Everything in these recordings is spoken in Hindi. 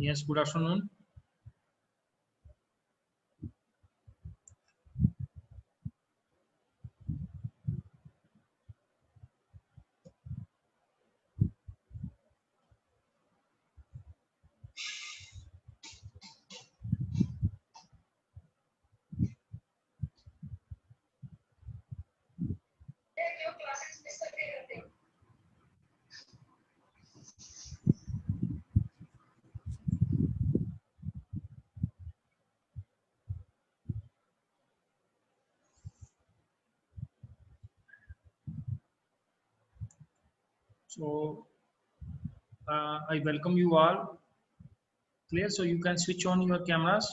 Yes, good afternoon. So I welcome you all. Clear? So you can switch on your cameras.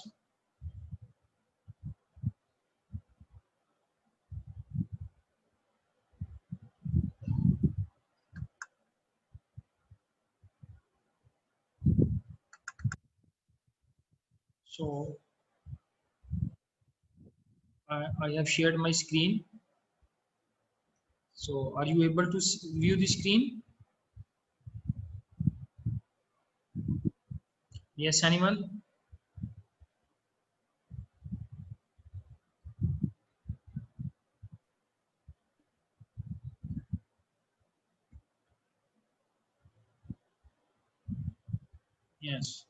So I have shared my screen. So are you able to view the screen? Yes, anyone? Yes.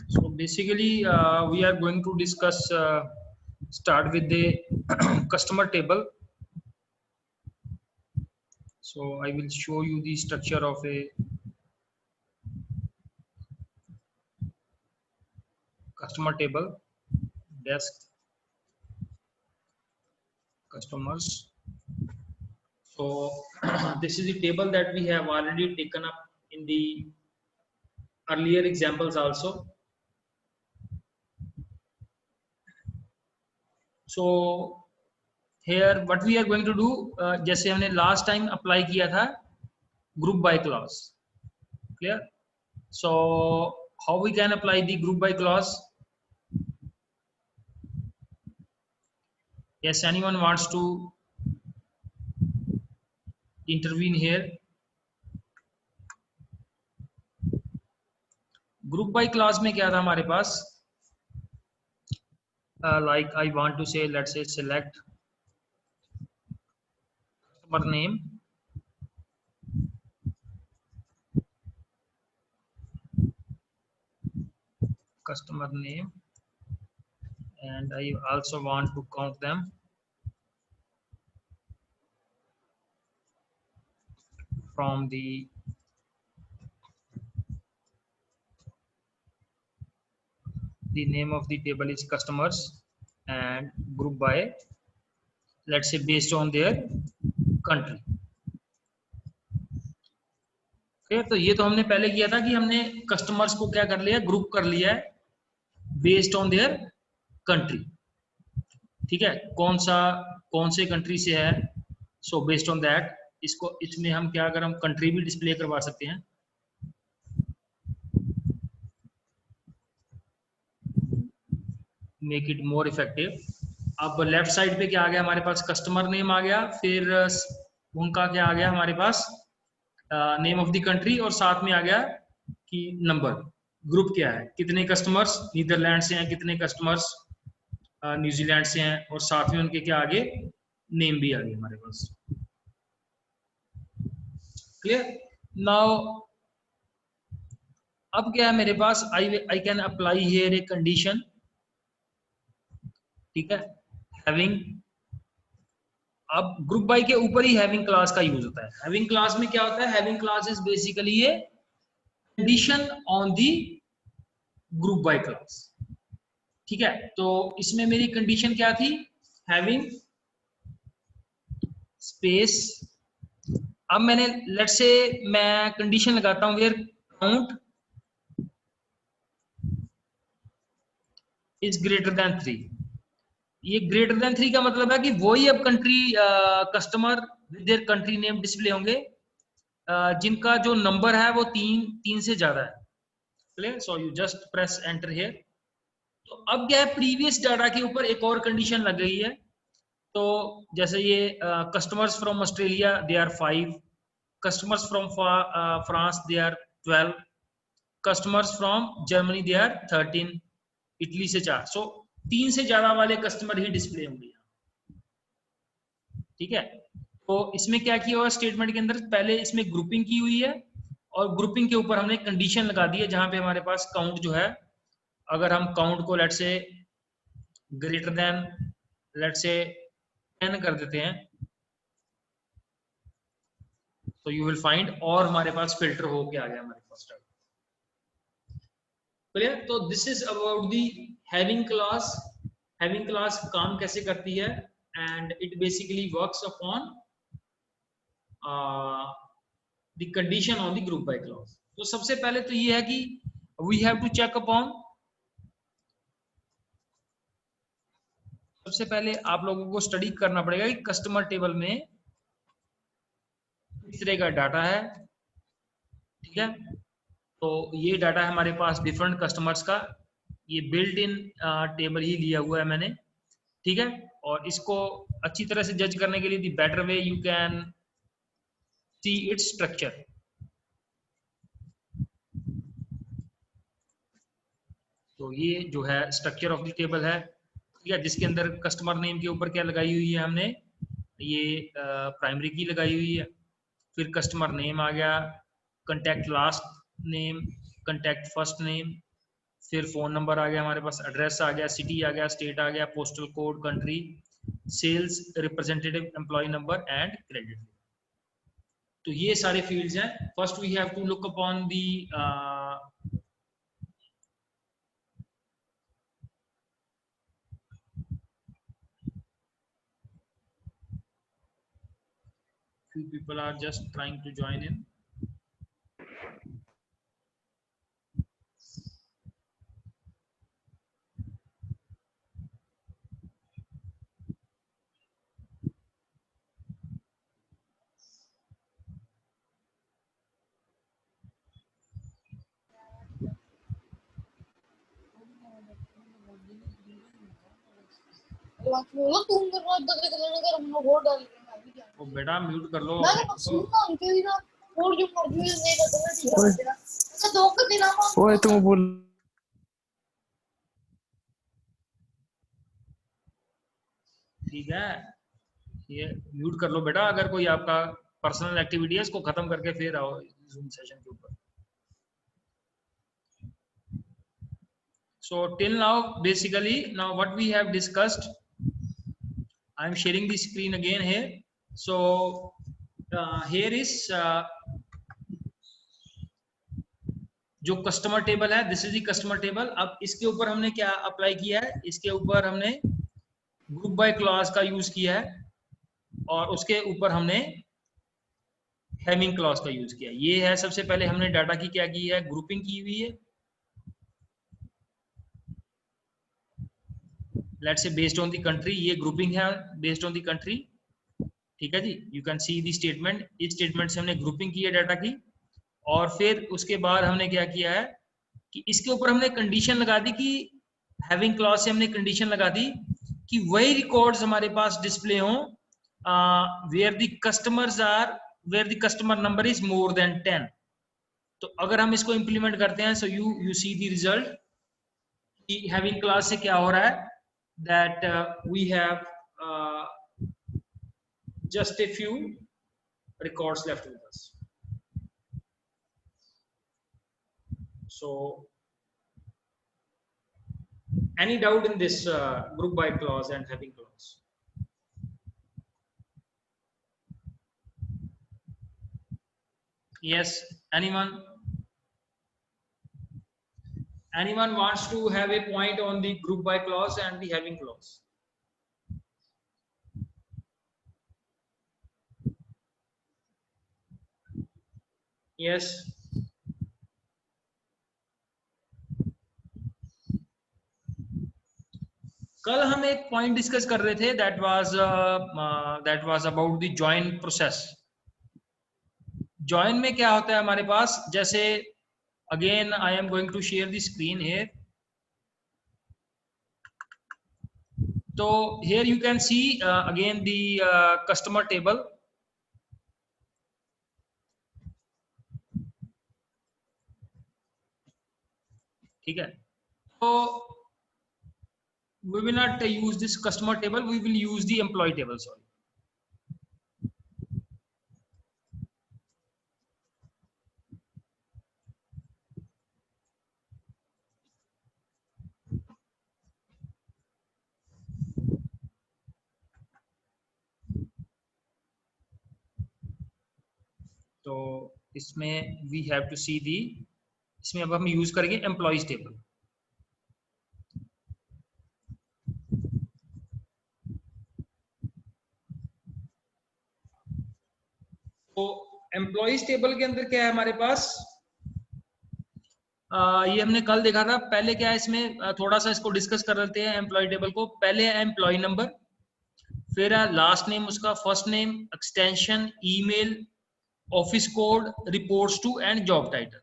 So basically, we are going to discuss. Start with the customer table. So I will show you the structure of a customer table. Desk, customers. So this is the table that we have already taken up in the earlier examples also. So here what we are going to do, जैसे हमने last time apply किया था group by clause. Clear? So how we can apply the group by clause? Yes, anyone wants to intervene here? Group by clause में क्या था हमारे पास? Like I want to say, let's say select customer name, and I also want to count them from the name of the table is customers and group by, let's say, based on their country. Okay, तो ये तो हमने पहले किया था कि हमने कस्टमर्स को क्या कर लिया, ग्रुप कर लिया है बेस्ड ऑन देयर कंट्री. ठीक है, कौन से कंट्री से है, सो बेस्ड ऑन दैट इसको, इसमें हम क्या, अगर हम कंट्री भी डिस्प्ले करवा सकते हैं. Make it more effective. अब लेफ्ट साइड पे क्या आ गया हमारे पास, कस्टमर नेम आ गया, फिर उनका क्या आ गया हमारे पास, नेम ऑफ द कंट्री, और साथ में आ गया कि नंबर, ग्रुप क्या है, कितने कस्टमर्स नीदरलैंड से हैं, कितने कस्टमर्स न्यूजीलैंड से हैं, और साथ में उनके क्या आगे नेम भी आ गए हमारे पास. क्लियर? नाउ अब क्या है मेरे पास, I can apply here a condition. ठीक है, हैविंग, अब ग्रुप बाय के ऊपर ही हैविंग क्लास का यूज होता है. हैविंग क्लास में क्या होता है, having class is basically a condition on the group by class. ठीक है, तो इसमें मेरी कंडीशन क्या थी, हैविंग स्पेस. अब मैंने लेट्स से मैं कंडीशन लगाता हूं where count is greater than 3. ये ग्रेटर देन 3 का मतलब है कि वही अब country customer with their country name display होंगे जिनका जो नंबर है वो तीन से ज्यादा है. Clear? So you just press enter here. तो अब क्या है, प्रीवियस डाटा के ऊपर एक और कंडीशन लग गई है. तो जैसे ये customers from Australia they are 5, customers from France they are 12, customers from Germany they are 13, Italy से 4, सो 3 से ज्यादा वाले कस्टमर ही डिस्प्ले होंगे। ठीक है, तो इसमें क्या किया हुआ स्टेटमेंट के अंदर, पहले इसमें ग्रुपिंग की हुई है और ग्रुपिंग के ऊपर हमने कंडीशन लगा दी है, जहां पे हमारे पास काउंट जो है, अगर हम काउंट को लेट से ग्रेटर देन लेट से 10 कर देते हैं, तो यू विल फाइंड, और हमारे पास फिल्टर होके आ गया हमारे पास। क्लियर? तो this is about the having clause. Having clause काम कैसे करती है, and it basically works upon the condition on the group by clause. तो सबसे पहले तो ये है कि we have to check upon, सबसे पहले आप लोगों को स्टडी करना पड़ेगा कि कस्टमर टेबल में किस तरह का डाटा है। ठीक है, तो ये डाटा है हमारे पास डिफरेंट कस्टमर्स का, ये बिल्ट इन टेबल ही लिया हुआ है मैंने। ठीक है, और इसको अच्छी तरह से जज करने के लिए the better way you can see its structure. तो ये जो है स्ट्रक्चर ऑफ द टेबल है। ठीक है, जिसके अंदर कस्टमर नेम के ऊपर क्या लगाई हुई है हमने, ये प्राइमरी की लगाई हुई है, फिर कस्टमर नेम आ गया, contact last name, contact first name, फिर फोन नंबर आ गया हमारे पास, एड्रेस आ गया, सिटी आ गया, स्टेट आ गया, postal code, country, sales representative, employee number and credit. तो ये सारे फील्ड्स हैं। First we have to look upon the few people are just trying to join in. ओ बेटा म्यूट कर लो। ओए तुम बोल, ठीक है, ये म्यूट कर लो बेटा, अगर कोई आपका पर्सनल एक्टिविटी है इसको खत्म करके फिर आओ जूम सेशन के ऊपर। So till now basically now what we have discussed, I am sharing the screen again here. So here is जो कस्टमर टेबल है, this is the customer table. अब इसके ऊपर हमने क्या अप्लाई किया है, इसके ऊपर हमने ग्रुप बाय क्लॉज का यूज किया है और उसके ऊपर हमने हैविंग क्लॉज का यूज किया। ये है सबसे पहले हमने डाटा की क्या की है, ग्रुपिंग की हुई है। Let's say based on the country, ये ग्रुपिंग है बेस्ड ऑन द कंट्री। ठीक है जी, you can see the statement, इस स्टेटमेंट से हमने ग्रुपिंग की है डाटा की, और फिर उसके बाद हमने क्या किया है कि इसके ऊपर हमने कंडीशन लगा दी कि हैविंग क्लॉज से हमने कंडीशन लगा दी कि वही रिकॉर्ड्स हमारे पास डिस्प्ले हों where the customers are, where the customer number is more than 10। तो अगर हम इसको इंप्लीमेंट करते हैं, so you see the result कि हैविंग क्लॉज से क्या हो रहा है, that we have just a few records left with us. So any doubt in this group by clause and having clause? Yes, anyone wants to have a point on the group by clause and the having clause? Yes, कल हम एक पॉइंट डिस्कस कर रहे थे, that was about the join process. Join में क्या होता है हमारे पास, जैसे again I am going to share the screen here. तो here you can see again the customer table. ठीक है, तो we will not use this customer table, we will use the employee table. Sorry. तो इसमें we have to see the, इसमें अब हम यूज करेंगे एम्प्लॉइज टेबल। तो एम्प्लॉइज टेबल के अंदर क्या है हमारे पास, ये हमने कल देखा था। पहले क्या है इसमें, थोड़ा सा इसको डिस्कस कर लेते हैं एम्प्लॉय टेबल को। पहले है एम्प्लॉय नंबर, फिर है लास्ट नेम उसका, first name, extension, email, office code, reports to and job title.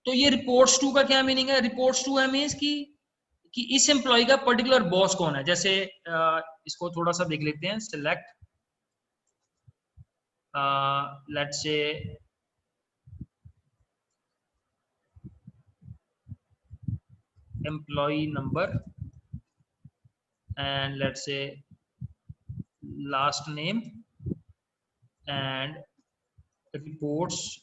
तो ये रिपोर्ट्स टू का क्या मीनिंग है? रिपोर्ट्स टू है मीन्स कि इस एम्प्लॉय का पर्टिकुलर बॉस कौन है। जैसे इसको थोड़ा सा देख लेते हैं, select let's say employee number and let's say last name and reports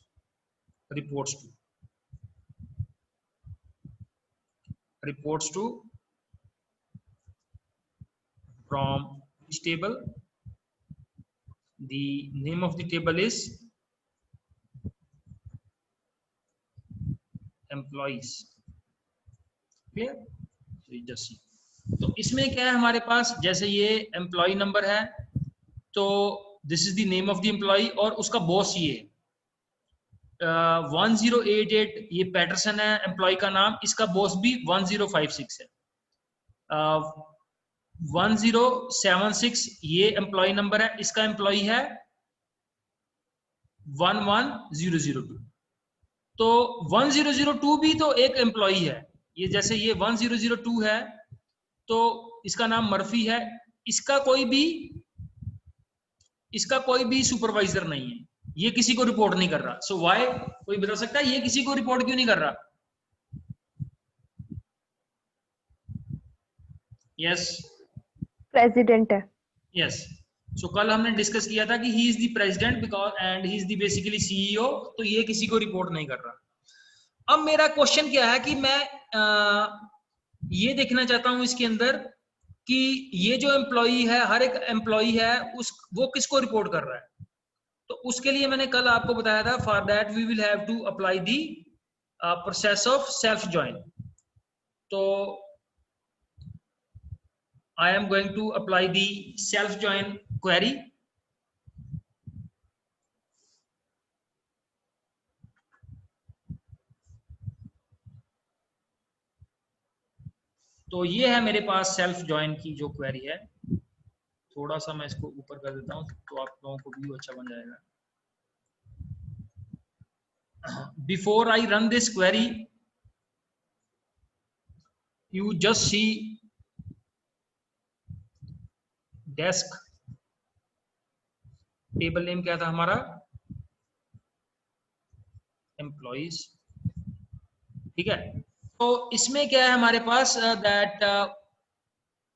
to from which table, the name of the table is employees, clear? So just see, तो इसमें क्या है हमारे पास, जैसे ये एम्प्लॉय नंबर है तो this is the name of the employee और उसका बॉस ये 1088 ये पैटरसन है एम्प्लॉय का नाम, इसका बॉस भी 1056 है। 1076 ये एम्प्लॉय नंबर है, इसका एम्प्लॉय है 11002। तो 1002 भी तो एक एम्प्लॉय है। ये जैसे ये 1002 है तो इसका नाम मर्फी है, इसका कोई भी सुपरवाइजर नहीं है, ये किसी को रिपोर्ट नहीं कर रहा। सो व्हाई, कोई बता सकता है ये किसी को रिपोर्ट क्यों नहीं कर रहा? यस, प्रेसिडेंट है। यस, सो कल हमने डिस्कस किया था कि he is the president because and he is the basically CEO, तो ये किसी को रिपोर्ट नहीं कर रहा। अब मेरा क्वेश्चन क्या है कि मैं ये देखना चाहता हूं इसके अंदर कि ये जो एम्प्लॉई है, हर एक एम्प्लॉई है वो किसको रिपोर्ट कर रहा है। तो उसके लिए मैंने कल आपको बताया था, for that we will have to apply the process of self join. तो I am going to apply the self join query. तो ये है मेरे पास सेल्फ ज्वाइन की जो क्वेरी है। थोड़ा सा मैं इसको ऊपर कर देता हूं तो आप लोगों को व्यू अच्छा बन जाएगा। Before I run this query, you just see desk, table name क्या था हमारा, एम्प्लॉइज, ठीक है। तो इसमें क्या है हमारे पास, दैट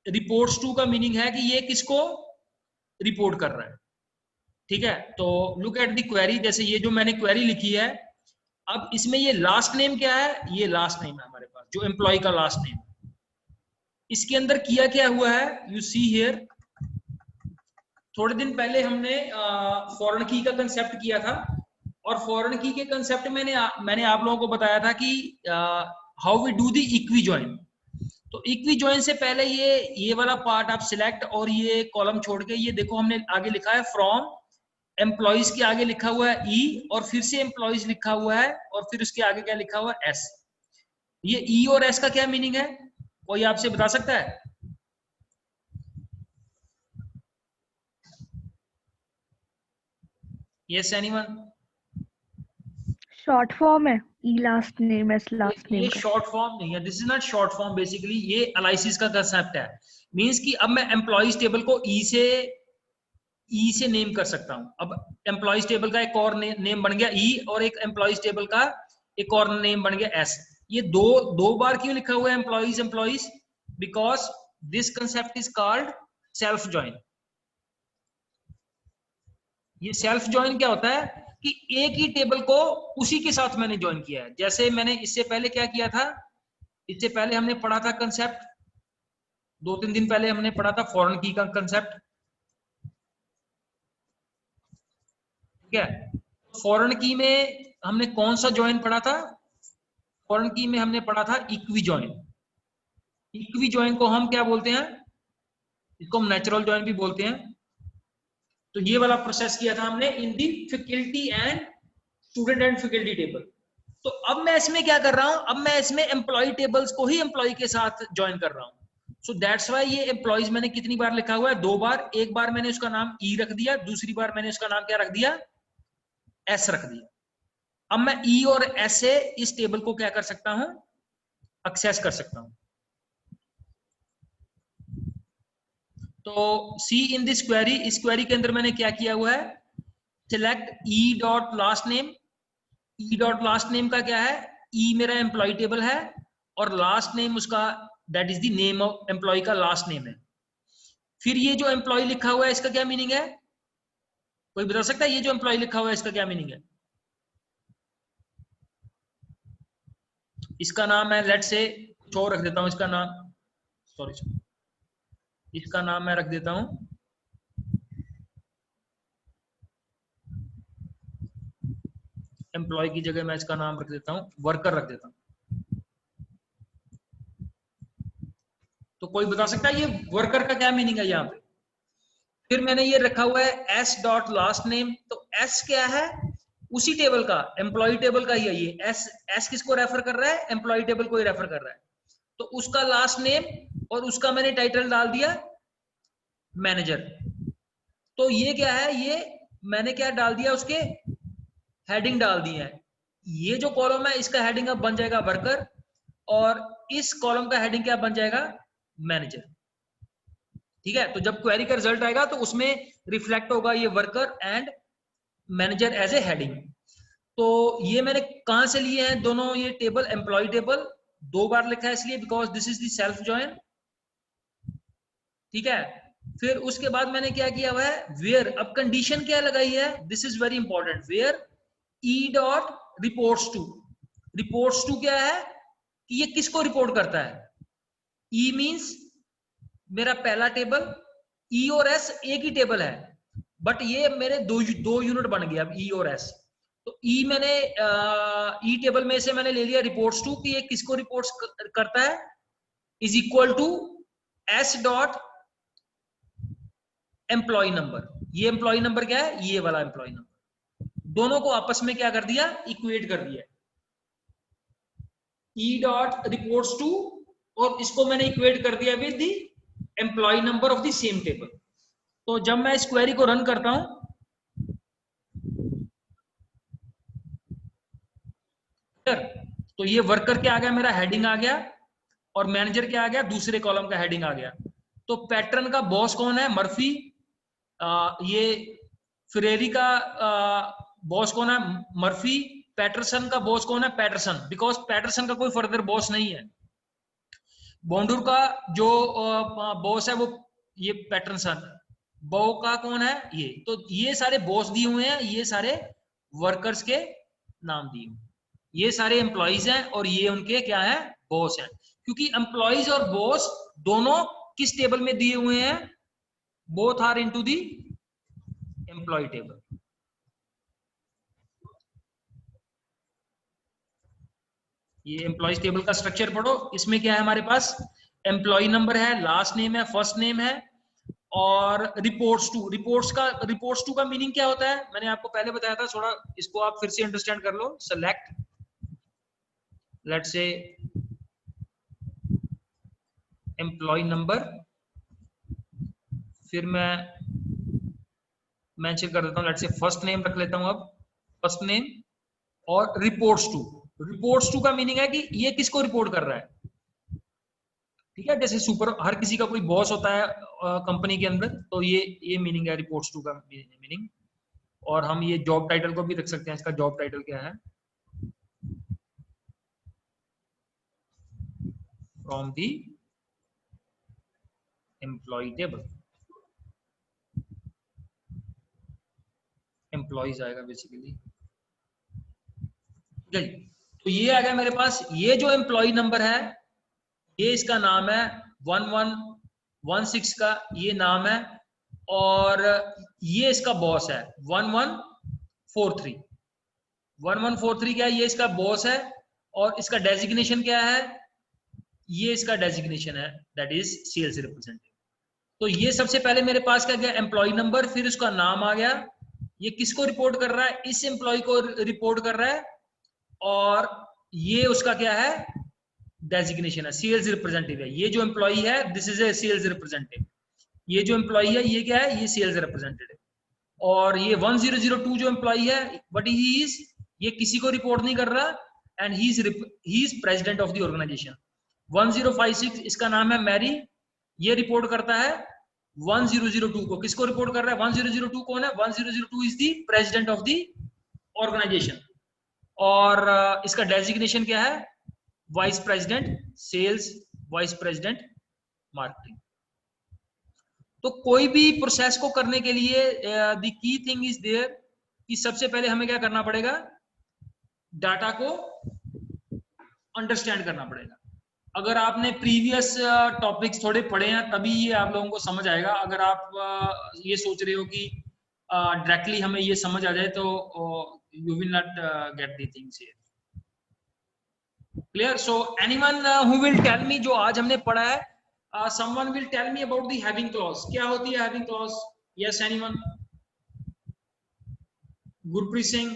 रिपोर्ट्स टू का मीनिंग है कि ये किसको रिपोर्ट कर रहा है, ठीक है। तो लुक एट द क्वेरी, जैसे ये जो मैंने क्वेरी लिखी है, अब इसमें ये लास्ट नेम क्या है, ये लास्ट नेम है हमारे पास, जो एम्प्लॉय का लास्ट नेम। इसके अंदर किया क्या हुआ है, यू सी हियर, थोड़े दिन पहले हमने फॉरेन की का कंसेप्ट किया था, और फॉरेन की के कंसेप्ट में मैंने आप लोगों को बताया था कि how we do the equi join. तो इक्वी ज्वाइन से पहले ये वाला पार्ट आप सिलेक्ट और ये कॉलम छोड़ के, ये देखो हमने आगे लिखा है फ्रॉम एम्प्लॉइज के आगे लिखा हुआ है ई, और फिर से एम्प्लॉइज लिखा हुआ है, और फिर उसके आगे क्या लिखा हुआ है एस। ये ई और एस का क्या मीनिंग है, कोई आपसे बता सकता है? Yes anyone? शॉर्ट फॉर्म है, E last name S last name ये का। शॉर्ट फॉर्म नहीं है, this is not short form. Basically ये एनालिसिस का कंसेप्ट है, मींस कि अब मैं एम्प्लॉइज टेबल को ई से नेम कर सकता हूं। अब एम्प्लॉइज टेबल का एक और नेम बन गया ई, और एक एम्प्लॉइज टेबल का एक और नेम बन गया एस। ये दो बार क्यों लिखा हुआ है employees employees? Because this concept is called self join. ये सेल्फ ज्वाइन क्या होता है कि एक ही टेबल को उसी के साथ मैंने ज्वाइन किया है। जैसे मैंने इससे पहले क्या किया था, इससे पहले हमने पढ़ा था कंसेप्ट, 2-3 दिन पहले हमने पढ़ा था फॉरेन की का कंसेप्ट, ठीक है। फॉरेन की में हमने कौन सा ज्वाइन पढ़ा था? फॉरेन की में हमने पढ़ा था इक्वी ज्वाइन। इक्वी ज्वाइन को हम क्या बोलते हैं? इसको हम नेचुरल ज्वाइन भी बोलते हैं। तो ये वाला प्रोसेस किया था हमने in the faculty and student and faculty table. तो अब मैं इसमें क्या कर रहा हूं, अब मैं इसमें एम्प्लॉय टेबल्स को ही एम्प्लॉय के साथ ज्वाइन कर रहा हूं। सो दैट्स वाई ये एम्प्लॉयज मैंने कितनी बार लिखा हुआ है? 2 बार। एक बार मैंने उसका नाम ई रख दिया, दूसरी बार मैंने उसका नाम क्या रख दिया? एस रख दिया। अब मैं ई और एस से इस टेबल को क्या कर सकता हूं? एक्सेस कर सकता हूं। तो सी इन दिस क्वेरी, इस क्वेरी के अंदर मैंने क्या किया हुआ है? Select E dot last name. E dot last name का क्या है? ई मेरा एम्प्लॉय टेबल है और लास्ट नेम उसका that is the name of employee का लास्ट नेम है। फिर ये जो एम्प्लॉय लिखा हुआ है इसका क्या मीनिंग है? कोई बता सकता है ये जो एम्प्लॉय लिखा हुआ है इसका क्या मीनिंग है? इसका नाम है लेट से कुछ और रख देता हूं, इसका नाम सॉरी इसका नाम मैं रख देता हूं एम्प्लॉय की जगह मैं इसका नाम रख देता हूं वर्कर रख देता हूं। तो कोई बता सकता है ये वर्कर का क्या मीनिंग है यहाँ पे? फिर मैंने ये रखा हुआ है एस डॉट लास्ट नेम। तो एस क्या है? उसी टेबल का, एम्प्लॉय टेबल का ही है ये। एस एस किसको रेफर कर रहा है? एम्प्लॉय टेबल को ही रेफर कर रहा है। तो उसका लास्ट नेम और उसका मैंने टाइटल डाल दिया मैनेजर। तो ये क्या है? ये मैंने क्या डाल दिया? उसके हेडिंग डाल दी है। ये जो कॉलम है इसका हेडिंग अब बन जाएगा वर्कर और इस कॉलम का हेडिंग क्या बन जाएगा? मैनेजर। ठीक है। तो जब क्वेरी का रिजल्ट आएगा तो उसमें रिफ्लेक्ट होगा ये worker and manager as a heading. तो ये मैंने कहां से लिए हैं दोनों ये टेबल? एम्प्लॉय टेबल 2 बार लिखा है इसलिए because this is the self join, ठीक है। फिर उसके बाद मैंने क्या किया हुआ है? वेयर। अब कंडीशन क्या लगाई है? This is very important. Where E dot reports to. Reports to क्या है कि ये किसको रिपोर्ट करता है? ई मींस मेरा पहला टेबल, ई और एस एक ही टेबल है बट ये मेरे दो यूनिट बन गया अब ई और एस। तो ई मैंने ई टेबल में से मैंने ले लिया रिपोर्ट्स टू कि ये किसको रिपोर्ट्स करता है, is equal to S dot employee number. ये एम्प्लॉय नंबर क्या है? ये वाला एम्प्लॉय नंबर। दोनों को आपस में क्या कर दिया? इक्वेट कर दिया। ई डॉट रिपोर्ट्स टू और इसको मैंने इक्वेट कर दिया with the employee number of the same table. तो जब मैं इस क्वेरी को रन करता हूं तो ये वर्कर क्या आ गया? मेरा हेडिंग आ गया और मैनेजर क्या आ गया? दूसरे कॉलम का हेडिंग आ गया। तो पैटर्न का बॉस कौन है? मर्फी। ये फ्रेरी का बॉस कौन है? मर्फी। पैटरसन का बॉस कौन है? पैटरसन। बिकॉज पैटरसन का कोई फर्दर बॉस नहीं है। बॉन्डूर का जो बॉस है वो ये पैटरसन। बो का कौन है? ये। तो ये सारे बॉस दिए हुए हैं, ये सारे वर्कर्स के नाम दिए हुए। ये सारे एम्प्लॉइज हैं और ये उनके क्या है? बॉस हैं। क्योंकि एम्प्लॉइज और बॉस दोनों किस टेबल में दिए हुए हैं? Both are into the employ table. ये एम्प्लॉइज टेबल का स्ट्रक्चर पढ़ो। इसमें क्या है हमारे पास? एम्प्लॉय नंबर है, लास्ट नेम है, फर्स्ट नेम है और रिपोर्ट्स टू। रिपोर्ट्स टू का मीनिंग क्या होता है? मैंने आपको पहले बताया था, थोड़ा इसको आप फिर से अंडरस्टैंड कर लो। Select let's say employ number, फिर मैं मेंशन कर देता हूं लेट्स से फर्स्ट नेम रख लेता हूं। अब फर्स्ट नेम और रिपोर्ट्स टू। रिपोर्ट्स टू का मीनिंग है कि ये किसको रिपोर्ट कर रहा है। ठीक है। जैसे सुपर हर किसी का कोई बॉस होता है कंपनी के अंदर, तो ये मीनिंग है रिपोर्ट्स टू का मीनिंग। और हम ये जॉब टाइटल को भी रख सकते हैं। इसका जॉब टाइटल क्या है? From the employee table, employees आएगा बेसिकली। तो ये आ गया मेरे पास, ये जो एम्प्लॉय नंबर है ये इसका नाम है 1116 का ये नाम है, और ये इसका बॉस है 1143। 1143 क्या है, ये इसका बॉस है, और इसका डेजिग्नेशन क्या है, ये इसका डेजिग्नेशन है, दैट इज सेल्स रिप्रेजेंटेटिव। तो ये सबसे पहले मेरे पास क्या गया, एम्प्लॉय नंबर, फिर उसका नाम आ गया, ये किसको रिपोर्ट कर रहा है, इस एम्प्लॉय को रिपोर्ट कर रहा है, और ये उसका क्या है, डेजिग्नेशन है, सेल्स रिप्रेजेंटेटिव है। ये जो एम्प्लॉय है this is a sales representative, ये जो एम्प्लॉय है ये क्या है, ये सेल्स रिप्रेजेंटेटिव। और ये 1002 जो एम्प्लॉय है बट ही इज, ये किसी को रिपोर्ट नहीं कर रहा, and he is president of the organization. 1056 इसका नाम है मैरी, ये रिपोर्ट करता है 1002 को। किसको रिपोर्ट कर रहा है, 1002 कौन है, 1002 is the president of the organization. और इसका डेजिग्नेशन क्या है, vice president sales, vice president marketing. तो कोई भी प्रोसेस को करने के लिए the key thing is there कि सबसे पहले हमें क्या करना पड़ेगा, डाटा को अंडरस्टैंड करना पड़ेगा। अगर आपने प्रीवियस टॉपिक्स थोड़े पढ़े हैं तभी ये आप लोगों को समझ आएगा। अगर आप ये सोच रहे हो कि डायरेक्टली हमें ये समझ आ जाए तो you will not get the things here. Clear? So anyone who will tell me, जो आज हमने पढ़ा है, someone will tell me about the having clause, क्या होती है having clause? Yes, anyone? Gurpreet Singh,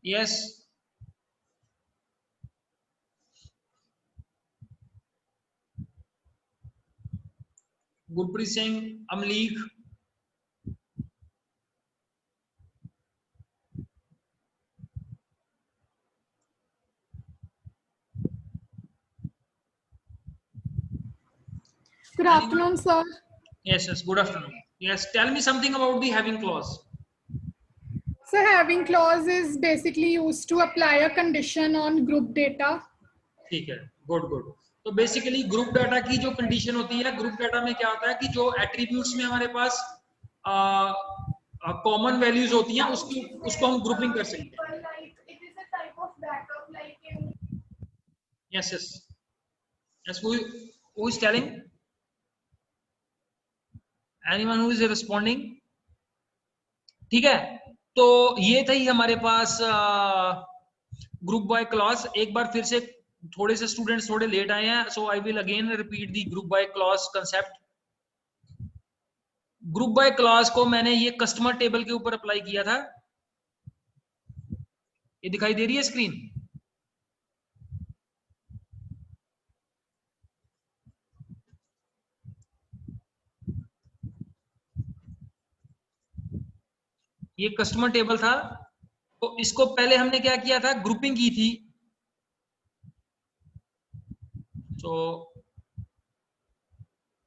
yes, Gurpreet Singh, अमलीक, Good afternoon, sir. yes, yes, good afternoon. Yes, tell me something about the having clause. So having clause is basically used to apply a condition on group data. ठीक है, गुड गुड। तो बेसिकली ग्रुप डाटा की जो कंडीशन होती है, ग्रुप डाटा में क्या होता है कि जो एट्रीब्यूट्स में हमारे पास कॉमन वैल्यूज होती हैं उसको हम ग्रुपिंग कर सकते हैं। Yes yes yes, who is telling? Anyone who is responding? ठीक है, तो ये थी हमारे पास ग्रुप बाय क्लॉज। एक बार फिर से, थोड़े से स्टूडेंट्स थोड़े लेट आए हैं, so I will again repeat the group by clause concept. Group by clause को मैंने ये कस्टमर टेबल के ऊपर अप्लाई किया था। ये दिखाई दे रही है स्क्रीन? ये कस्टमर टेबल था, तो इसको पहले हमने क्या किया था, ग्रुपिंग की थी। तो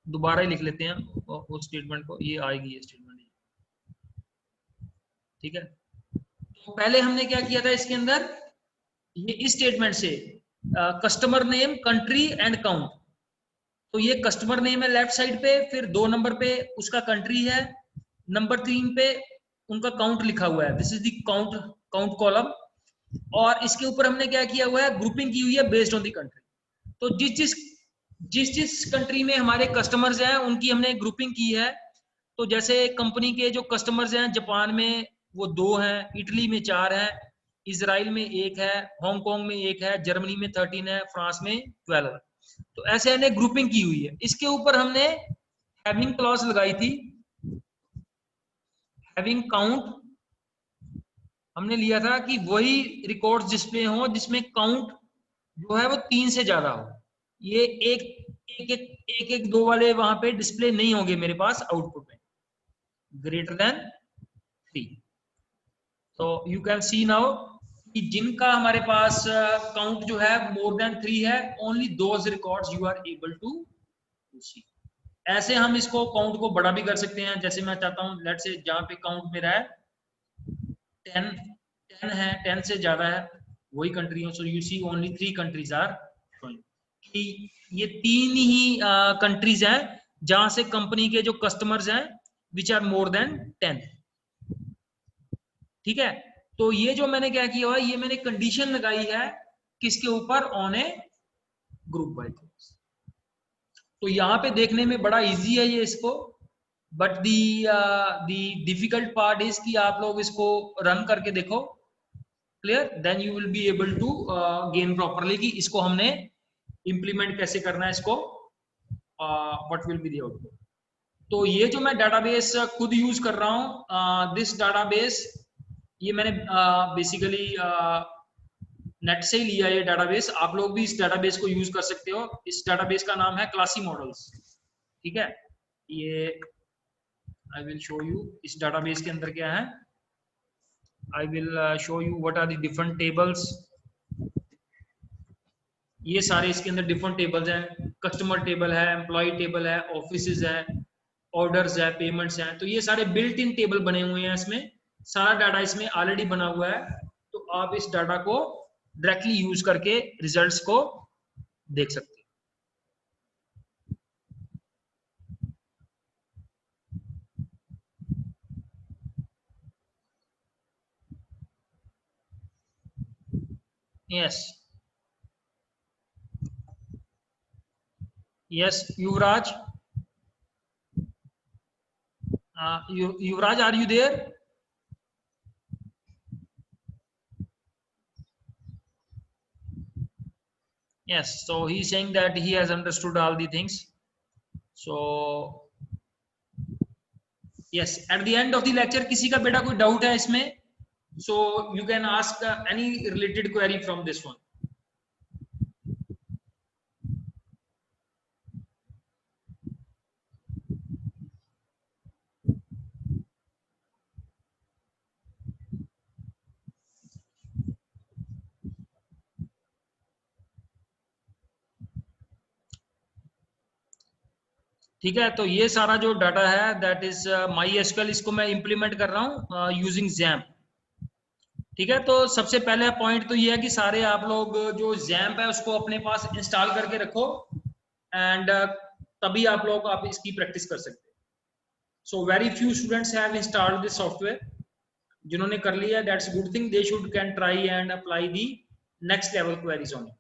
दोबारा ही लिख लेते हैं उस स्टेटमेंट को, ये आएगी ये स्टेटमेंट, ठीक है। तो पहले हमने क्या किया था इसके अंदर, ये इस स्टेटमेंट से customer name, country and count. तो ये कस्टमर नेम है लेफ्ट साइड पे, फिर 2 नंबर पे उसका कंट्री है, नंबर 3 पे उनका काउंट लिखा हुआ है, this is the count column. और इसके ऊपर हमने क्या किया हुआ है, ग्रुपिंग की हुई है बेस्ड ऑन द कंट्री। तो जिस कंट्री में हमारे कस्टमर्स हैं उनकी हमने ग्रुपिंग की है। तो जैसे कंपनी के जो कस्टमर्स हैं, जापान में वो 2 हैं, इटली में 4 हैं, इजराइल में 1 है, हांगकांग में 1 है, जर्मनी में 13 है, फ्रांस में 12 है। तो ऐसे हमने ग्रुपिंग की हुई है। इसके ऊपर हमने हैविंग क्लॉज लगाई थी, हैविंग काउंट हमने लिया था कि वही रिकॉर्ड्स डिस्प्ले हो जिसमें काउंट जो है वो 3 से ज्यादा हो। ये एक 2 वाले वहां पे डिस्प्ले नहीं होंगे मेरे पास आउटपुट में, ग्रेटर देन 3। तो यू कैन सी नाउ कि जिनका हमारे पास काउंट जो है मोर देन 3 है, only those records you are able to see. ऐसे हम इसको काउंट को बड़ा भी कर सकते हैं। जैसे मैं चाहता हूं लेट्स से जहां पे काउंट मेरा है 10 10 है, 10 से ज्यादा है वही कंट्री है। So you see only 3 countries are showing कि ये 3 ही कंट्रीज हैं जहां से कंपनी के जो कस्टमर्स हैं विच आर मोर देन 10। ठीक है, तो ये जो मैंने क्या किया हुआ है, ये मैंने कंडीशन लगाई है किसके ऊपर, ऑन ए ग्रुप वाइज। तो यहाँ पे देखने में बड़ा इजी है ये इसको, but the difficult part is कि आप लोग इसको रन करके देखो, clear, then you will be able to gain properly कि इसको हमने इंप्लीमेंट कैसे करना है इसको, what will be the output. तो ये जो मैं डाटाबेस खुद यूज कर रहा हूँ, दिस डाटाबेस, ये मैंने बेसिकली नेट से ही लिया ये डाटाबेस। आप लोग भी इस डाटाबेस को यूज कर सकते हो। इस डाटाबेस का नाम है क्लासी मॉडल्स। ठीक है, ये आई विल शो यू इस डाटाबेस के अंदर क्या है। I will show you what are the different tables. ये सारे इसके अंदर डिफरेंट टेबल्स हैं, कस्टमर टेबल है, एम्प्लॉय टेबल है, ऑफिसेज है, ऑर्डर्स है, पेमेंट्स हैं। तो ये सारे बिल्ट इन टेबल बने हुए हैं, इसमें सारा डाटा इसमें ऑलरेडी बना हुआ है। तो आप इस डाटा को डायरेक्टली यूज करके रिजल्ट्स को देख सकते हैं। Yes yes Yuvraj, Yuvraj, are you there? Yes, so he's saying that he has understood all the things. So yes, at the end of the lecture किसी का बेटा कोई डाउट है इसमें, so you can ask any related query from this one. ठीक है, तो ये सारा जो डाटा है दैट इज माई एसक्यूएल, इसको मैं इंप्लीमेंट कर रहा हूँ यूजिंग जैम्प। ठीक है, तो सबसे पहले पॉइंट तो ये है कि सारे आप लोग जो जैम्प है उसको अपने पास इंस्टॉल करके रखो, एंड तभी आप लोग आप इसकी प्रैक्टिस कर सकते हैं। So very few students have installed this software. जिन्होंने कर लिया that's good thing, they should can try and apply the next level queries on it.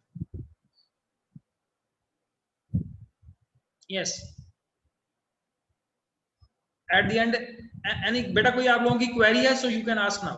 Yes, at the end any बेटा कोई आप लोगों की क्वेरी है, so you can ask now.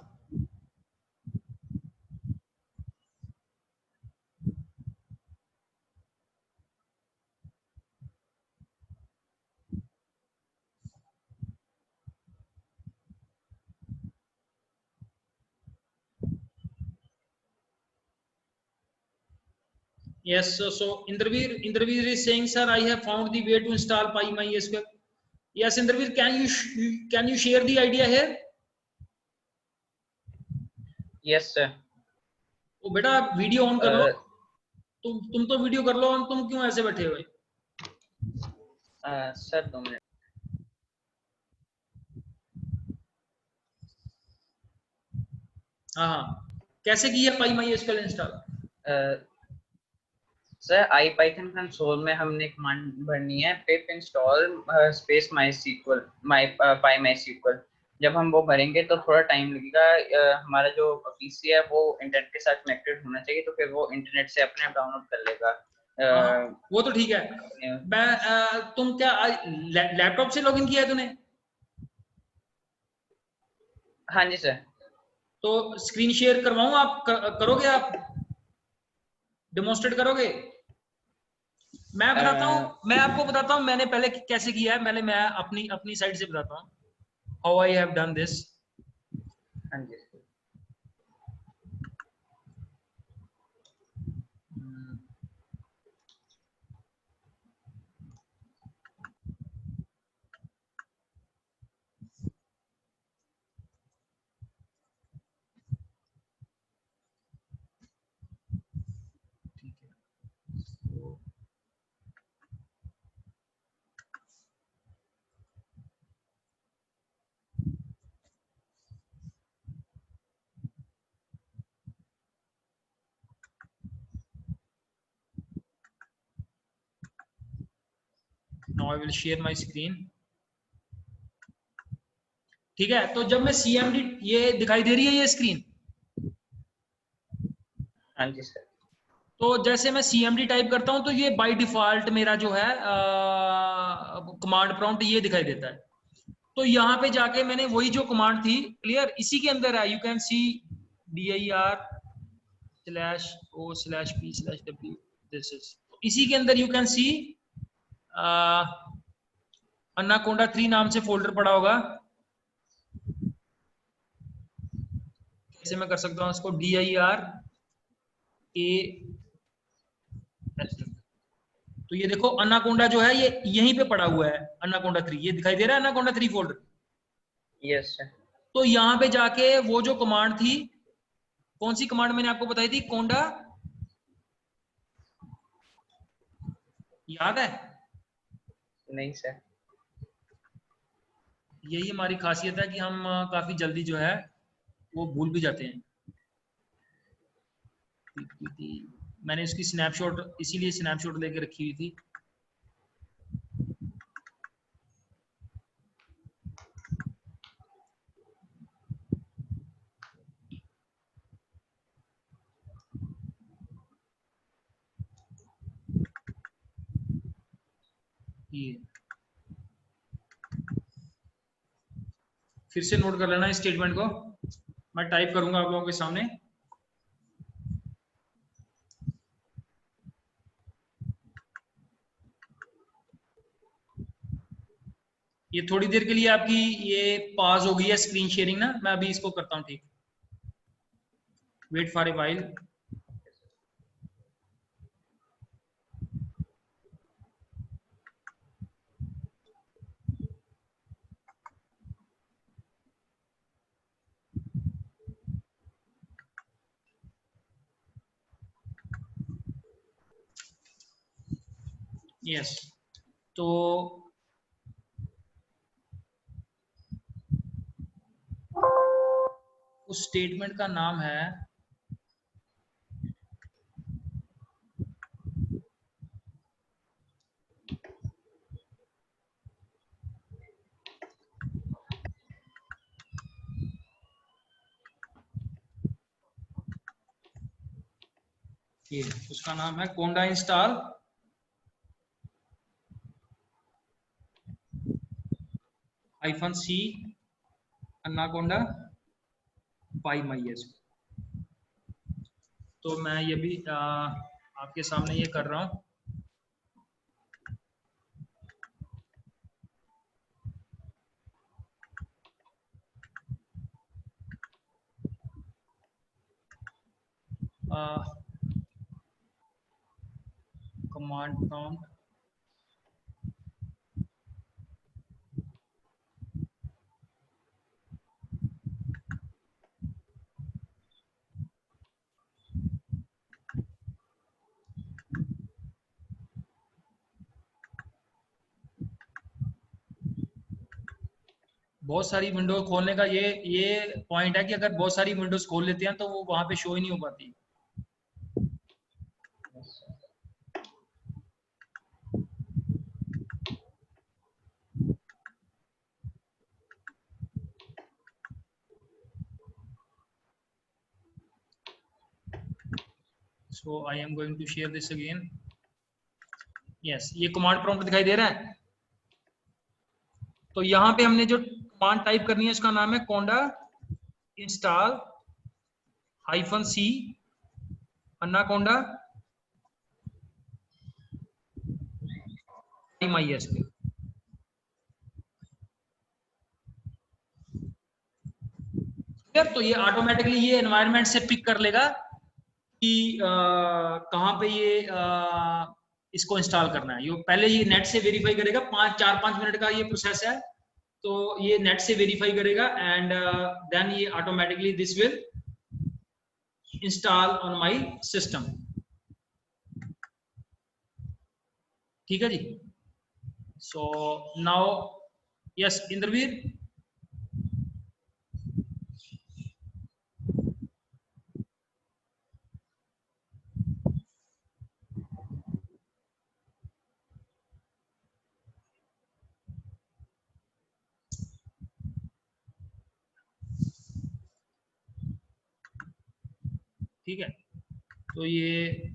Yes, so Indraveer is saying, sir, I have found the way to install PyMySQL. Yes, Indraveer, can you share the idea here? Yes, sir. तो बेटा वीडियो ऑन कर लो। तुम तो वीडियो कर लो ऑन, तुम क्यों ऐसे बैठे हुए? Sir 2 minute. हाँ, कैसे की है PyMySQL install? Sir IPython console में हमने कमांड भरनी है pip install space MySQL PyMySQL। जब हम वो भरेंगे तो थोड़ा टाइम लगेगा। हमारा जो पीसी है वो इंटरनेट के साथ कनेक्टेड होना चाहिए, तो फिर वो इंटरनेट से अपने आप डाउनलोड कर लेगा। वो तो ठीक है। मैं तुम क्या लैपटॉप से लॉगिन किया है तूने? हाँ जी सर। तो स्क्रीन शेयर करवाऊं, आप करोगे? आप डेमोन्स्ट्रेट करोगे? मैं बताता हूँ, मैं आपको बताता हूँ मैंने पहले कैसे किया है। पहले मैं अपनी साइड से बताता हूँ how I have done this. हाँ जी। Now I will share my screen. ठीक है, तो जब मैं CMD, ये दिखाई दे रही है ये स्क्रीन? हाँ जी सर। तो जैसे मैं CMD टाइप करता हूं तो ये बाय डिफॉल्ट मेरा जो है कमांड प्रॉम्प्ट ये दिखाई देता है। तो यहाँ पे जाके मैंने वही जो कमांड थी, क्लियर, इसी के अंदर है, you can C dir/o/p/w, this is, इसी के अंदर यू कैन सी अन्नाकोंडा 3 नाम से फोल्डर पड़ा होगा। कैसे मैं कर सकता हूँ इसको, DIRA, तो ये देखो अन्नाकोंडा जो है ये यहीं पे पड़ा हुआ है, अन्नाकोंडा 3 ये दिखाई दे रहा है, अन्नाकोंडा 3 फोल्डर। Yes sir. तो यहाँ पे जाके वो जो कमांड थी, कौन सी कमांड मैंने आपको बताई थी, कोंडा, याद है? नहीं सर। यही हमारी खासियत है कि हम काफी जल्दी जो है वो भूल भी जाते हैं। मैंने इसकी स्नैपशॉट इसीलिए स्नैपशॉट लेके रखी हुई थी। ये फिर से नोट कर लेना इस स्टेटमेंट को, मैं टाइप करूंगा आप लोगों के सामने। ये थोड़ी देर के लिए आपकी ये पॉज हो गई है स्क्रीन शेयरिंग ना, मैं अभी इसको करता हूँ ठीक, wait for a while. Yes, तो उस स्टेटमेंट का नाम है ये, उसका नाम है कोंडा इंस्टॉल -c अन्नाकोंडा PyMySQL। तो मैं ये भी आपके सामने ये कर रहा हूँ। कमांड प्रॉम्प्ट, बहुत सारी विंडो खोलने का ये पॉइंट है कि अगर बहुत सारी विंडोज खोल लेते हैं तो वो वहां पे शो ही नहीं हो पाती। So I am going to share this again. Yes, ये कमांड प्रॉम्प्ट दिखाई दे रहा है। तो यहाँ पे हमने जो कमांड टाइप करनी है उसका नाम है कोंडा इंस्टॉल -c अन्नाकोंडा PyMySQL। तो ये ऑटोमेटिकली ये एनवायरनमेंट से पिक कर लेगा कि कहाँ पे ये इसको इंस्टॉल करना है। ये पहले ये नेट से वेरीफाई करेगा, 4-5 मिनट का ये प्रोसेस है। तो ये नेट से वेरीफाई करेगा एंड देन ये automatically this will install on my system. ठीक है जी। सो नाउ यस इंद्रवीर, ठीक है, तो ये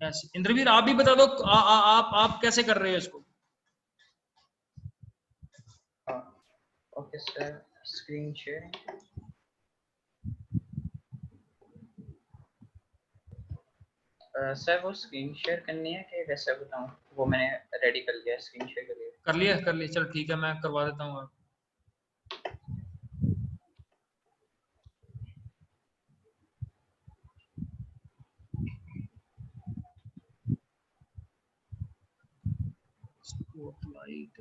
ऐसे। इंद्रवीर आप भी बता दो, आप कैसे कर रहे हो इसको? Okay sir, screen share. Sir वो स्क्रीन शेयर करनी है कि वैसे बताऊं? वो मैंने रेडी कर लिया, स्क्रीन शेयर कर लिया। कर लिया, चलो ठीक है, मैं करवा देता हूँ आप। Spotlight,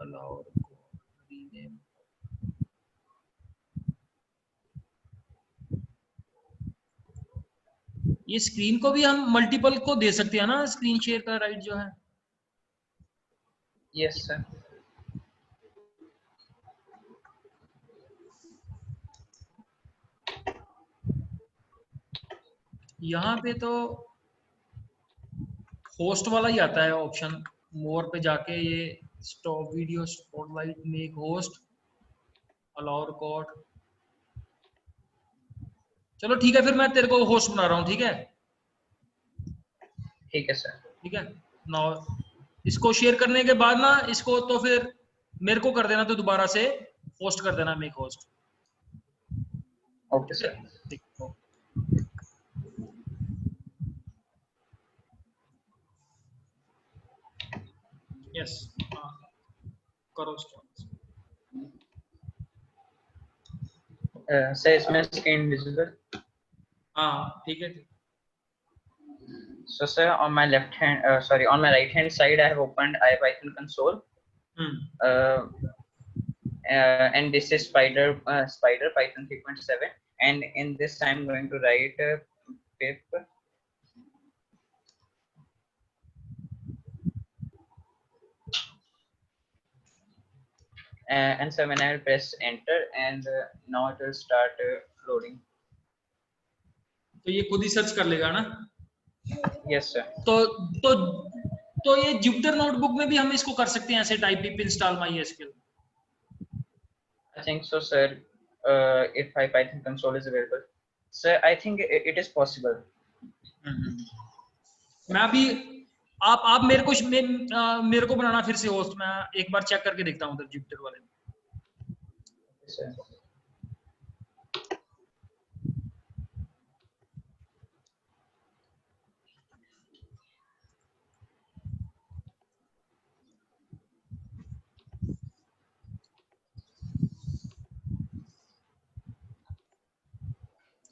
allow, rename। ये स्क्रीन को भी हम मल्टीपल को दे सकते हैं ना, स्क्रीन शेयर का राइट जो है? Yes sir. यहाँ पे तो होस्ट वाला ही आता है ऑप्शन, मोर पे जाके ये stop video, spotlight, make host, allow record. चलो ठीक है, फिर मैं तेरे को होस्ट बना रहा हूँ, ठीक है? ठीक है सर। ठीक है ना, इसको शेयर करने के बाद ना, इसको तो फिर मेरे को कर देना, तो दोबारा से होस्ट कर देना, make host. Okay sir. Yes, करो स्टार्ट। सर इसमें स्क्रीन विजिबल? हाँ ठीक है। So sir, on my left hand, sorry, on my right hand side, I have opened IPython console. And this is Spider Python 3.7, and in this I'm going to write pip and so when I will press enter, and now it will start loading. तो ये खुद ही सर्च कर लेगा ना? Yes sir. तो ये Jupyter नोटबुक में भी हम इसको कर सकते हैं ऐसे, type pip install MySQL? I think so sir. If IPython console is available, sir, I think it is possible. मैं भी, आप मेरे को बनाना फिर से होस्ट, मैं एक बार चेक करके देखता हूँ उधर Jupyter वाले में। Sir.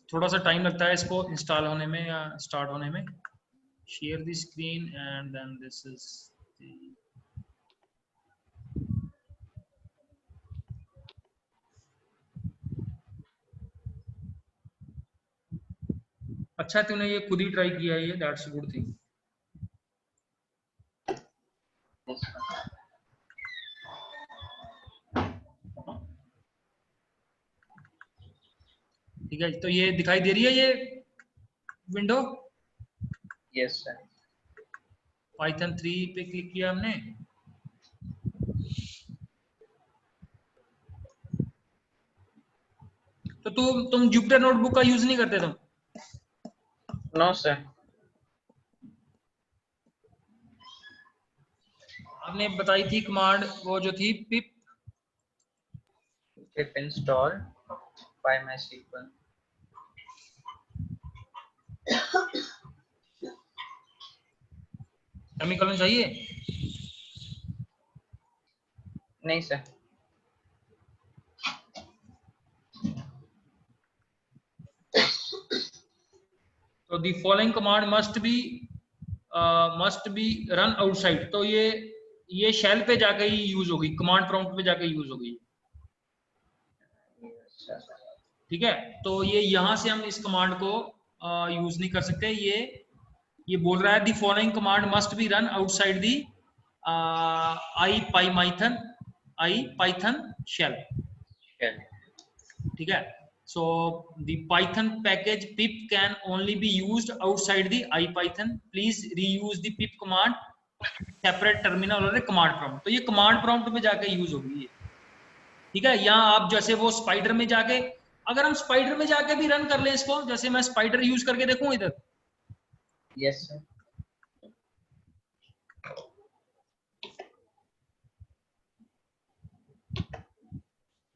थोड़ा सा टाइम लगता है इसको इंस्टॉल होने में या स्टार्ट होने में। Share the screen and then this is अच्छा, तूने ये खुद ही ट्राई किया है, ये दैट्स गुड थिंग। ठीक है, तो ये दिखाई दे रही है ये विंडो? Yes sir. पाइथन 3 पे क्लिक किया हमने, तो तुम Jupyter नोटबुक का यूज नहीं करते तुम? No sir. आपने बताई थी कमांड वो जो थी pip install PyMySQL। सेमीकोलन चाहिए? नहीं सर। तो दी following command must be run outside, तो ये शेल पे जाके ही यूज होगी, कमांड प्रॉम्प्ट पे जाके यूज होगी। ठीक है, तो ये यहाँ से हम इस कमांड को यूज नहीं कर सकते। ये बोल रहा है the following command must be run outside the IPython shell. ठीक है, so the Python package pip can only be used outside the IPython. Please reuse the pip command separate terminal और command prompt। तो ये command prompt पे जाके यूज होगी ये। ठीक है, यहाँ आप जैसे वो स्पाइडर में जाके अगर हम स्पाइडर में जाके भी रन कर ले इसको, जैसे मैं स्पाइडर यूज करके देखूं इधर, यस सर।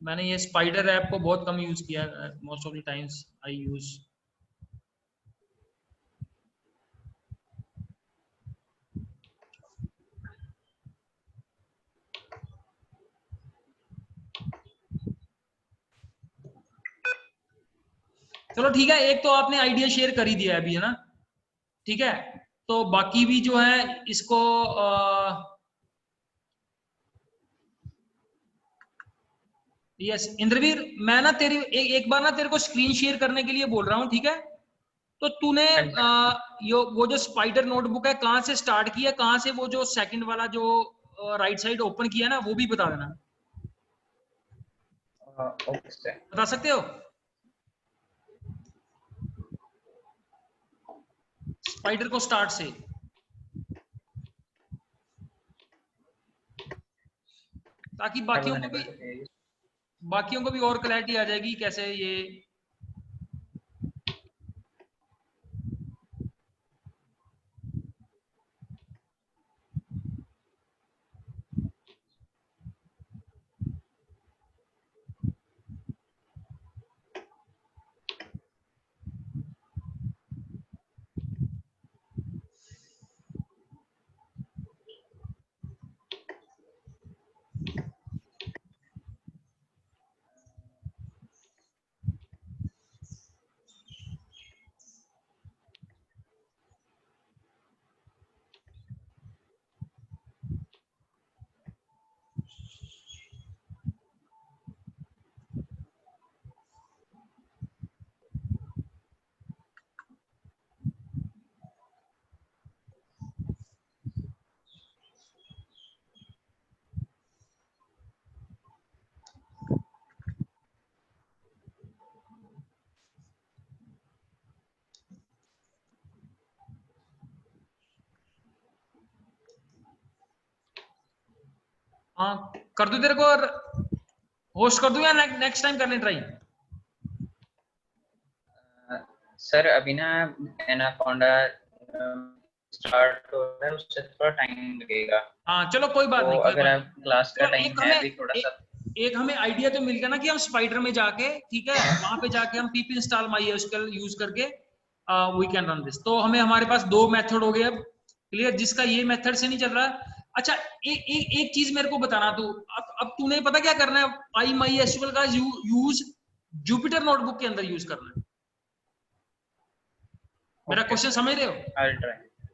मैंने ये स्पाइडर ऐप को बहुत कम यूज किया, most of the times I use. चलो ठीक है, एक तो आपने आइडिया शेयर कर ही दिया है अभी, है ना, ठीक है। तो बाकी भी जो है इसको यस इंद्रवीर, मैं ना तेरी एक बार ना तेरे को स्क्रीन शेयर करने के लिए बोल रहा हूँ, ठीक है। तो तूने वो जो स्पाइडर नोटबुक है कहाँ से स्टार्ट किया, कहाँ से वो जो सेकंड वाला जो राइट साइड ओपन किया ना, वो भी बता देना। बता सकते हो स्पाइडर को स्टार्ट से, ताकि बाकियों को भी और क्लैरिटी आ जाएगी कैसे ये। हाँ कर दूं तेरे को, और होस्ट कर दूं या नेक्स्ट टाइम करने ट्राई? सर अभी ना एनाकोंडा स्टार्ट हो रहा है, उससे थोड़ा टाइम लगेगा। हाँ चलो कोई बात तो नहीं, कोई अगर बात आप क्लास का नहीं। टाइम है अभी थोड़ा सा, एक हमें आइडिया तो मिल गया ना कि हम स्पाइडर में जाके, ठीक है, वहां पे जाके हम pip install MySQL यूज करके वी कैन रन दिस। तो हमें हमारे पास दो मेथड हो गए अब क्लियर, जिसका ये मेथड से नहीं चल रहा। अच्छा एक चीज मेरे को बताना तू, अब तूने पता क्या करना है, PyMySQL का यूज जुपिटर नोटबुक के अंदर यूज करना है। मेरा क्वेश्चन समझ रहे हो?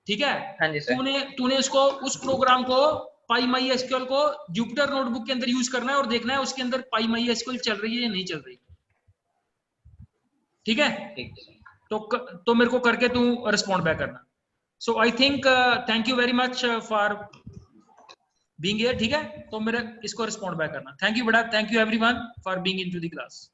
ठीक है, हाँ जी सर। तूने उसको, उस प्रोग्राम को PyMySQL को जुपिटर नोटबुक के अंदर यूज करना है और देखना है उसके अंदर PyMySQL चल रही है या नहीं चल रही, ठीक है? तो मेरे को करके तू रिस्पॉन्ड बैक करना। So I think thank you very much for being here, ठीक है। तो मेरे इसको रिस्पॉन्ड बैक करना। थैंक यू बेटा, thank you everyone for being into the class.